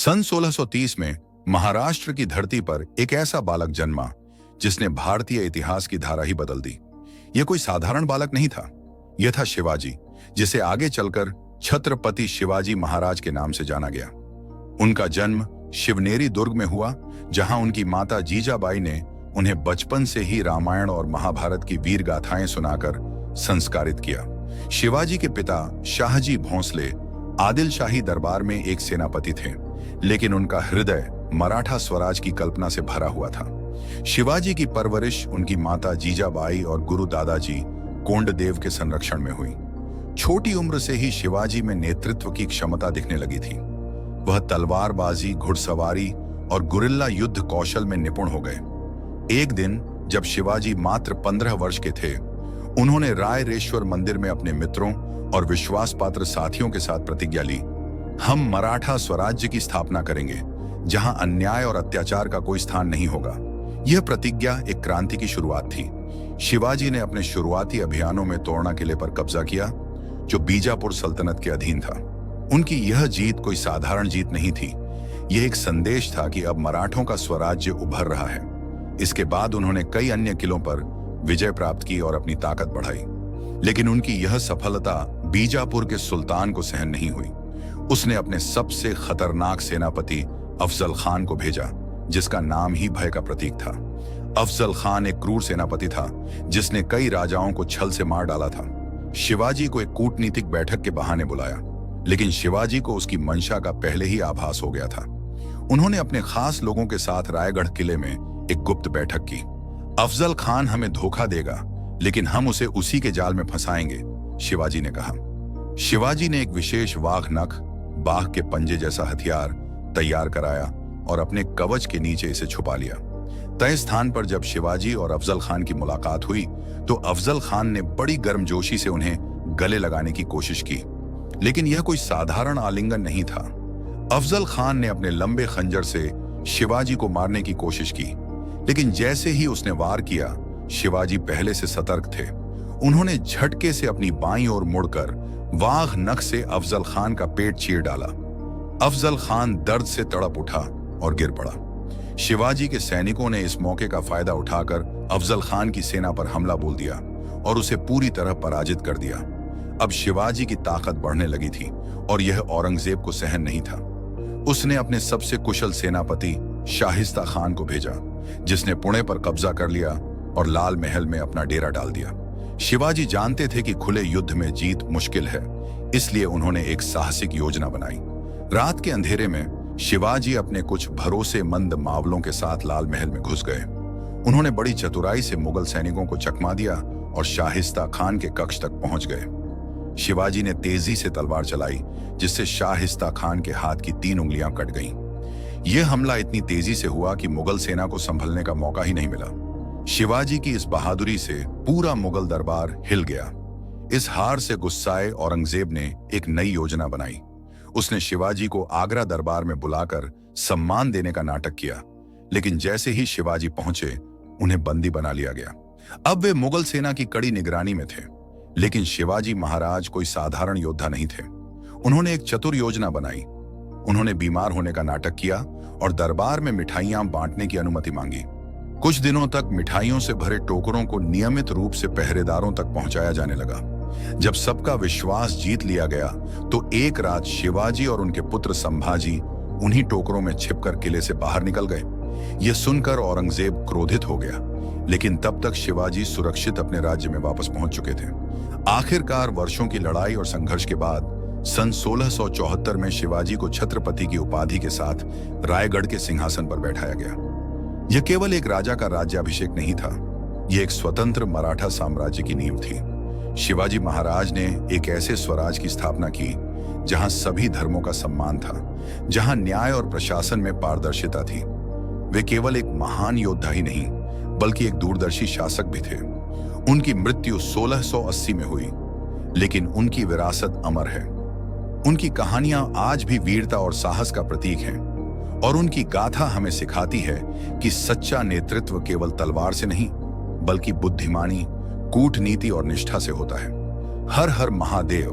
सन 1630 में महाराष्ट्र की धरती पर एक ऐसा बालक जन्मा जिसने भारतीय इतिहास की धारा ही बदल दी। यह कोई साधारण बालक नहीं था, यह था शिवाजी, जिसे आगे चलकर छत्रपति शिवाजी महाराज के नाम से जाना गया। उनका जन्म शिवनेरी दुर्ग में हुआ, जहां उनकी माता जीजाबाई ने उन्हें बचपन से ही रामायण और महाभारत की वीर गाथाएं सुनाकर संस्कारित किया। शिवाजी के पिता शाहजी भोंसले आदिल शाही दरबार में एक सेनापति थे, लेकिन उनका हृदय मराठा स्वराज की कल्पना से भरा हुआ था। शिवाजी की परवरिश उनकी माता जीजाबाई और गुरु दादाजी कोंडदेव के संरक्षण में हुई। छोटी उम्र से ही शिवाजी में नेतृत्व की क्षमता दिखने लगी थी। वह तलवारबाजी, घुड़सवारी और गुरिल्ला युद्ध कौशल में निपुण हो गए। एक दिन जब शिवाजी मात्र 15 वर्ष के थे, उन्होंने रायरेश्वर मंदिर में अपने मित्रों और विश्वास पात्र साथियों के साथ प्रतिज्ञा ली, हम मराठा स्वराज्य की स्थापना करेंगे, जहां अन्याय और अत्याचार का कोई स्थान नहीं होगा। यह प्रतिज्ञा एक क्रांति की शुरुआत थी। शिवाजी ने अपने शुरुआती अभियानों में तोरणा किले पर कब्जा किया, जो बीजापुर सल्तनत के अधीन था। उनकी यह जीत कोई साधारण जीत नहीं थी, यह एक संदेश था कि अब मराठों का स्वराज्य उभर रहा है। इसके बाद उन्होंने कई अन्य किलों पर विजय प्राप्त की और अपनी ताकत बढ़ाई, लेकिन उनकी यह सफलता बीजापुर के सुल्तान को सहन नहीं हुई। उसने अपने सबसे खतरनाक सेनापति अफजल खान को भेजा, जिसका नाम ही भय का प्रतीक था। अफजल खान एक क्रूर सेनापति था, जिसने कई राजाओं को छल से मार डाला था। शिवाजी को एक कूटनीतिक बैठक के बहाने बुलाया, लेकिन शिवाजी को उसकी मंशा का पहले ही आभास हो गया था। उन्होंने अपने खास लोगों के साथ रायगढ़ किले में एक गुप्त बैठक की। अफजल खान हमें धोखा देगा, लेकिन हम उसे उसी के जाल में फंसाएंगे, शिवाजी ने कहा। शिवाजी ने एक विशेष वाघ नख, बाघ के पंजे जैसा हथियार तैयार कराया और अपने कवच के नीचे इसे छुपा लिया। तय स्थान पर जब शिवाजी और अफजल खान की मुलाकात हुई, तो अफजल खान ने बड़ी गर्मजोशी से उन्हें गले लगाने की कोशिश की, लेकिन यह कोई साधारण आलिंगन नहीं था। अफजल खान ने अपने लंबे खंजर से शिवाजी को मारने की कोशिश की, लेकिन जैसे ही उसने वार किया, शिवाजी पहले से सतर्क थे। उन्होंने झटके से अपनी बाईं ओर मुड़कर वाघ नख से अफजल खान का पेट चीर डाला। अफजल खान दर्द से तड़प उठा और गिर पड़ा। शिवाजी के सैनिकों ने इस मौके का फायदा उठाकर अफजल खान की सेना पर हमला बोल दिया और उसे पूरी तरह पराजित कर दिया। अब शिवाजी की ताकत बढ़ने लगी थी और यह औरंगजेब को सहन नहीं था। उसने अपने सबसे कुशल सेनापति शाहिस्ता खान को भेजा, जिसने पुणे पर कब्जा कर लिया और लाल महल में अपना डेरा डाल दिया। शिवाजी जानते थे कि खुले युद्ध में जीत मुश्किल है, इसलिए उन्होंने एक साहसिक योजना बनाई। रात के अंधेरे में शिवाजी अपने कुछ भरोसेमंद मावलों के साथ लाल महल में घुस गए। उन्होंने बड़ी चतुराई से मुगल सैनिकों को चकमा दिया और शाहिस्ता खान के कक्ष तक पहुंच गए। शिवाजी ने तेजी से तलवार चलाई, जिससे शाहिस्ता खान के हाथ की 3 उंगलियां कट गईं। यह हमला इतनी तेजी से हुआ कि मुगल सेना को संभलने का मौका ही नहीं मिला। शिवाजी की इस बहादुरी से पूरा मुगल दरबार हिल गया। इस हार से गुस्साए औरंगजेब ने एक नई योजना बनाई। उसने शिवाजी को आगरा दरबार में बुलाकर सम्मान देने का नाटक किया, लेकिन जैसे ही शिवाजी पहुंचे, उन्हें बंदी बना लिया गया। अब वे मुगल सेना की कड़ी निगरानी में थे, लेकिन शिवाजी महाराज कोई साधारण योद्धा नहीं थे। उन्होंने एक चतुर योजना बनाई। उन्होंने बीमार होने का नाटक किया और दरबार में मिठाइयां बांटने की अनुमति मांगी। कुछ दिनों तक मिठाइयों से भरे टोकरों को नियमित रूप से पहरेदारों तक पहुंचाया जाने लगा। जब सबका विश्वास जीत लिया गया, तो एक रात शिवाजी और उनके पुत्र संभाजी उन्हीं टोकरों में छिपकर किले से बाहर निकल गए। यह सुनकर औरंगजेब क्रोधित हो गया, लेकिन तब तक शिवाजी सुरक्षित अपने राज्य में वापस पहुंच चुके थे। आखिरकार वर्षों की लड़ाई और संघर्ष के बाद सन 1674 में शिवाजी को छत्रपति की उपाधि के साथ रायगढ़ के सिंहासन पर बैठाया गया। यह केवल एक राजा का राज्याभिषेक नहीं था, यह एक स्वतंत्र मराठा साम्राज्य की नींव थी। शिवाजी महाराज ने एक ऐसे स्वराज की स्थापना की जहां सभी धर्मों का सम्मान था, जहां न्याय और प्रशासन में पारदर्शिता थी। वे केवल एक महान योद्धा ही नहीं, बल्कि एक दूरदर्शी शासक भी थे। उनकी मृत्यु 1680 में हुई, लेकिन उनकी विरासत अमर है। उनकी कहानियां आज भी वीरता और साहस का प्रतीक हैं, और उनकी गाथा हमें सिखाती है कि सच्चा नेतृत्व केवल तलवार से नहीं, बल्कि बुद्धिमानी, कूटनीति और निष्ठा से होता है। हर हर महादेव।